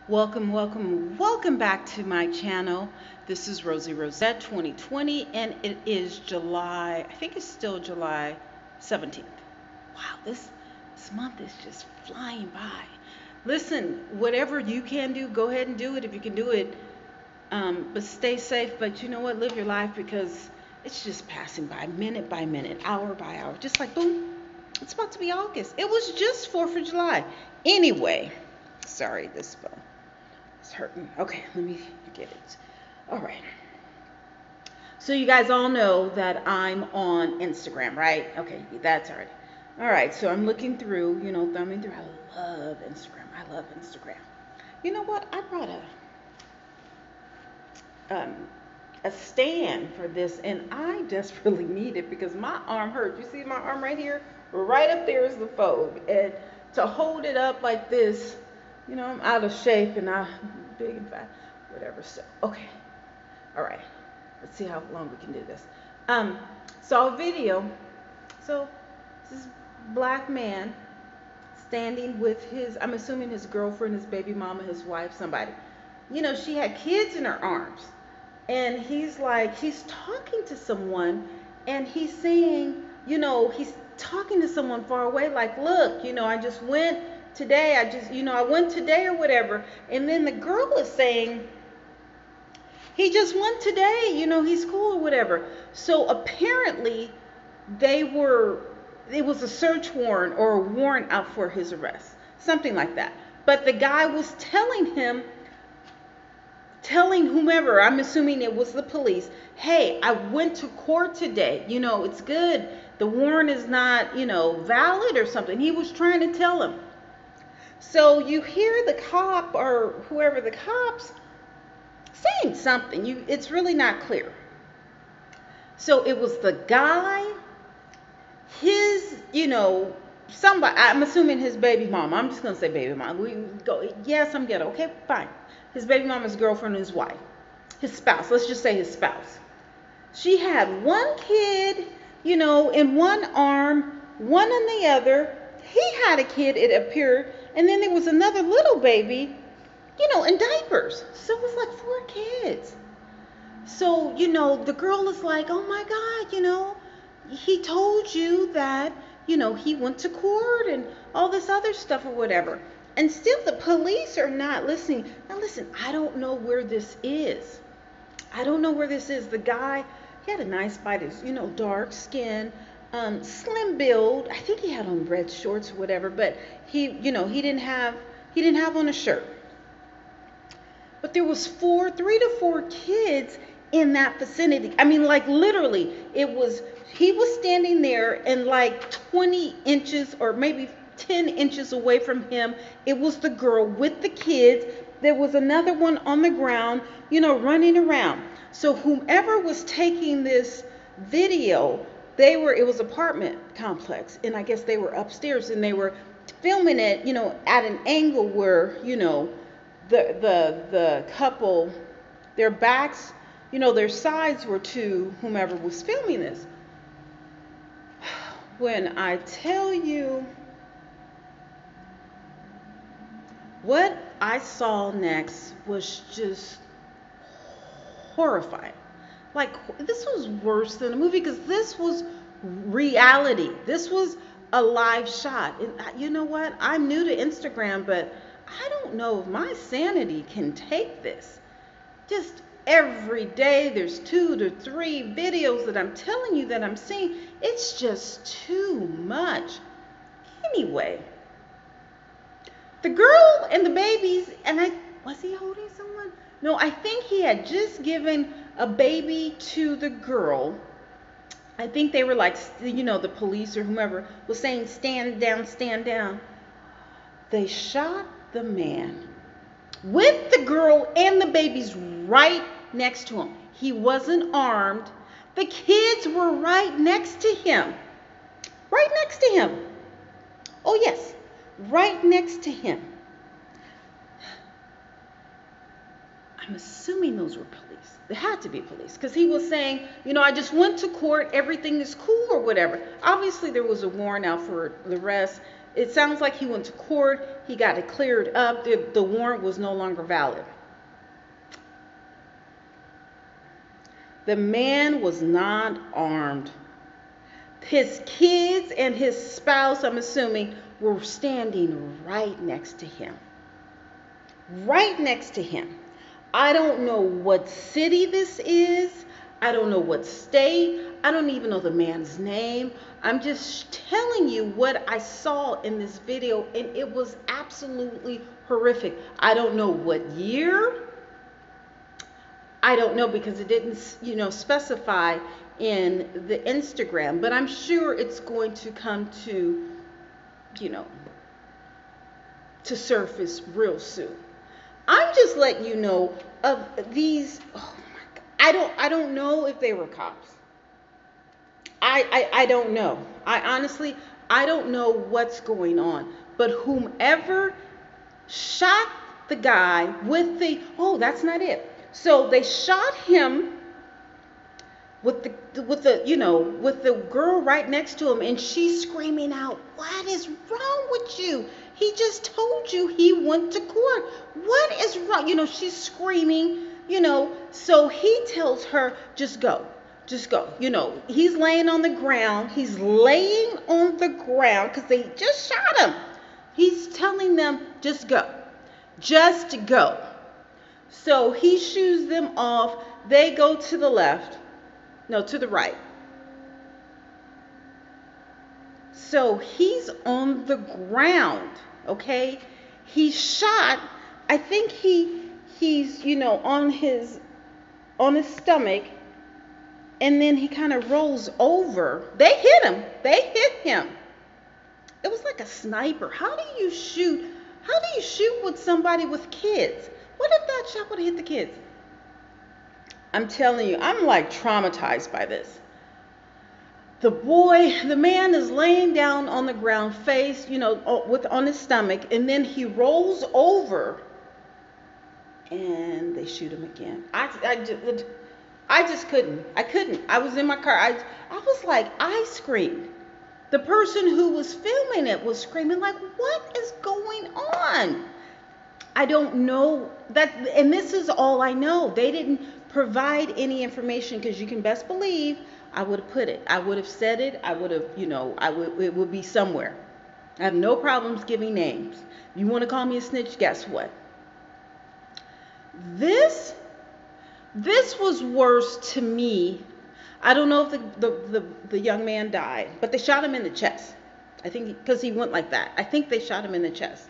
Welcome back to my channel. This is Rosie Rosette 2020, and it is July, I think it's still July 17th. Wow, this month is just flying by. Listen, whatever you can do, go ahead and do it if you can do it. But stay safe. But you know what? Live your life, because it's just passing by minute, hour by hour. Just like boom, it's about to be August. It was just 4th of July. Anyway, sorry, this phone. It's hurting. Okay, let me get it. All right. So you guys all know that I'm on Instagram, right? Okay, that's all right. All right, so I'm looking through, thumbing through. I love Instagram. I love Instagram. You know what? I brought a stand for this, and I desperately need it because my arm hurts. You see my arm right here? Right up there is the fold, and to hold it up like this, I'm out of shape and I'm big and fat, whatever. So, okay. All right. Let's see how long we can do this. Saw a video. So, this black man standing with I'm assuming his girlfriend, his baby mama, his wife, somebody. She had kids in her arms. And he's talking to someone, and he's saying, he's talking to someone far away, like, look, I just went today, I went today or whatever. And then the girl is saying, he just went today, he's cool or whatever. So apparently it was a search warrant or a warrant out for his arrest, something like that. But the guy was telling whomever, I'm assuming it was the police, hey, I went to court today, it's good, the warrant is not, valid or something. He was trying to tell him. So you hear the cop or whoever, the cops saying something. It's really not clear. So it was the guy, his, somebody, I'm assuming his baby mama. I'm just going to say baby mama. We go, yes, I'm ghetto. Okay, fine. His baby mama's girlfriend and his wife. His spouse. Let's just say his spouse. She had one kid, in one arm, one in the other. He had a kid, it appeared. And then there was another little baby, in diapers. So it was like 4 kids. So, the girl is like, oh my God, he told you that, he went to court and all this other stuff or whatever. And still the police are not listening. Now listen, I don't know where this is. The guy, he had a nice body, dark skin, slim build. I think he had on red shorts or whatever, but he didn't have on a shirt. But there was 3 to 4 kids in that vicinity. I mean, like literally, he was standing there, and like 20 inches or maybe 10 inches away from him, it was the girl with the kids. There was another one on the ground, running around. So whomever was taking this video, it was apartment complex, and I guess they were upstairs, and they were filming it, at an angle where, the couple, their backs, their sides were to whomever was filming this. When I tell you what I saw next was just horrifying. Like, this was worse than a movie, because this was reality. This was a live shot. And you know what? I'm new to Instagram, but I don't know if my sanity can take this. Just every day there's 2 to 3 videos that I'm telling you that I'm seeing. It's just too much. Anyway, the girl and the babies, and was he holding someone? No, I think he had just given a baby to the girl. I think they were like, the police or whomever was saying, stand down, stand down. They shot the man with the girl and the babies right next to him. He wasn't armed. The kids were right next to him. Right next to him. Oh, yes. Right next to him. I'm assuming those were police. They had to be police, because he was saying, I just went to court, everything is cool or whatever. Obviously, there was a warrant out for the arrest. It sounds like he went to court. He got it cleared up. The warrant was no longer valid. The man was not armed. His kids and his spouse, I'm assuming, were standing right next to him. Right next to him. I don't know what city this is. I don't know what state. I don't even know the man's name. I'm just telling you what I saw in this video, and it was absolutely horrific. I don't know what year. I don't know because it didn't, specify in the Instagram, but I'm sure it's going to come to, to surface real soon. I'm just letting you know of these. Oh my God. I don't know if they were cops. I don't know. I don't know what's going on. But whomever shot the guy with that's not it. So they shot him with the girl right next to him, and she's screaming out, "What is wrong with you? He just told you he went to court. What is wrong?" She's screaming, so he tells her, just go. Just go. He's laying on the ground. He's laying on the ground because they just shot him. He's telling them, just go. Just go. So he shoos them off. They go to the left. No, to the right. So he's on the ground, okay? He's shot. I think he's on his stomach, and then he kind of rolls over. They hit him. It was like a sniper. How do you shoot with somebody with kids? What if that shot would have hit the kids? I'm telling you, I'm like traumatized by this. The man is laying down on the ground, face, on his stomach, and then he rolls over, and they shoot him again. I just couldn't. I couldn't. I was in my car. I was like, I screamed. The person who was filming it was screaming like, what is going on? I don't know that, and this is all I know. They didn't provide any information, because you can best believe I would have put it. I would have said it. I would have, it would be somewhere. I have no problems giving names. You want to call me a snitch? Guess what? This was worse to me. I don't know if the young man died, but they shot him in the chest. I think because he went like that. I think they shot him in the chest.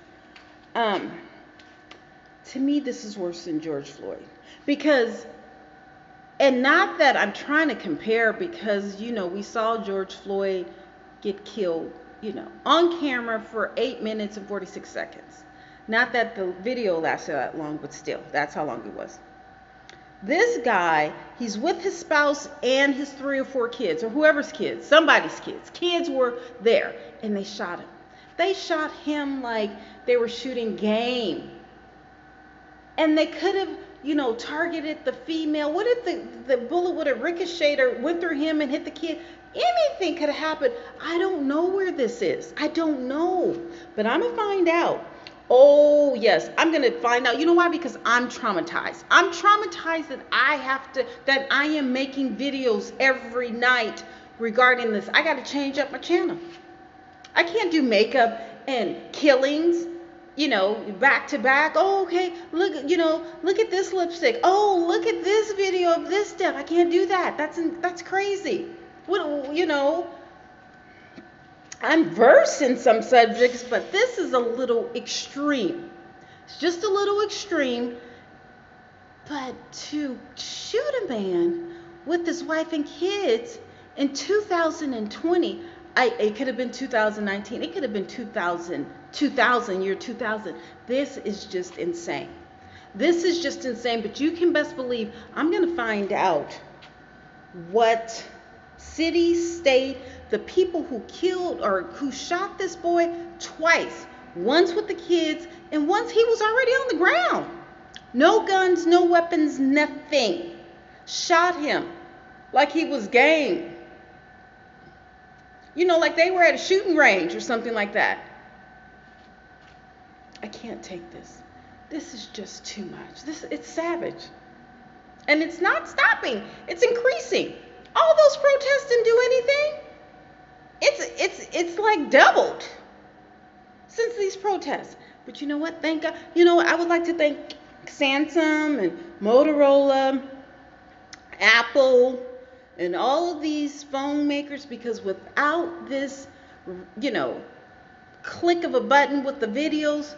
To me, this is worse than George Floyd, because, and not that I'm trying to compare, because, we saw George Floyd get killed, on camera for 8 minutes and 46 seconds. Not that the video lasted that long, but still, that's how long it was. This guy, he's with his spouse and his 3 or 4 kids, or whoever's kids, somebody's kids. Kids were there, and they shot him. They shot him like they were shooting game. And they could have, targeted the female. What if the bullet would have ricocheted or went through him and hit the kid? Anything could have happened. I don't know where this is. I don't know. But I'm going to find out. Oh, yes, I'm going to find out. You know why? Because I'm traumatized. I'm traumatized that I am making videos every night regarding this. I got to change up my channel. I can't do makeup and killings, back to back. Oh, okay, look at this lipstick. Oh, look at this video of this stuff. I can't do that. That's crazy. I'm versed in some subjects, but this is a little extreme. It's just a little extreme. But to shoot a man with his wife and kids in 2020, it could have been 2019. It could have been 2000, year 2000. This is just insane. This is just insane. But you can best believe I'm going to find out what city, state, the people who killed or who shot this boy twice. Once with the kids, and once he was already on the ground. No guns, no weapons, nothing. Shot him like he was game. Like they were at a shooting range or something like that. can't take this. This is just too much. It's savage. And it's not stopping. It's increasing. All those protests didn't do anything. It's like doubled since these protests. But you know what? Thank God. You know what? I would like to thank Samsung and Motorola, Apple, and all of these phone makers, because without this, you know, click of a button with the videos,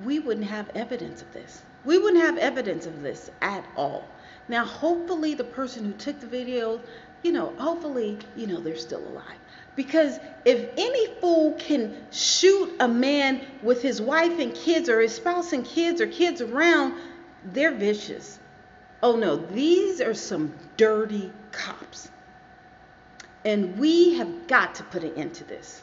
we wouldn't have evidence of this. We wouldn't have evidence of this at all. Now, hopefully the person who took the video, hopefully, they're still alive. Because if any fool can shoot a man with his wife and kids, or his spouse and kids, or kids around, they're vicious. Oh no, these are some dirty cops. And we have got to put an end to this.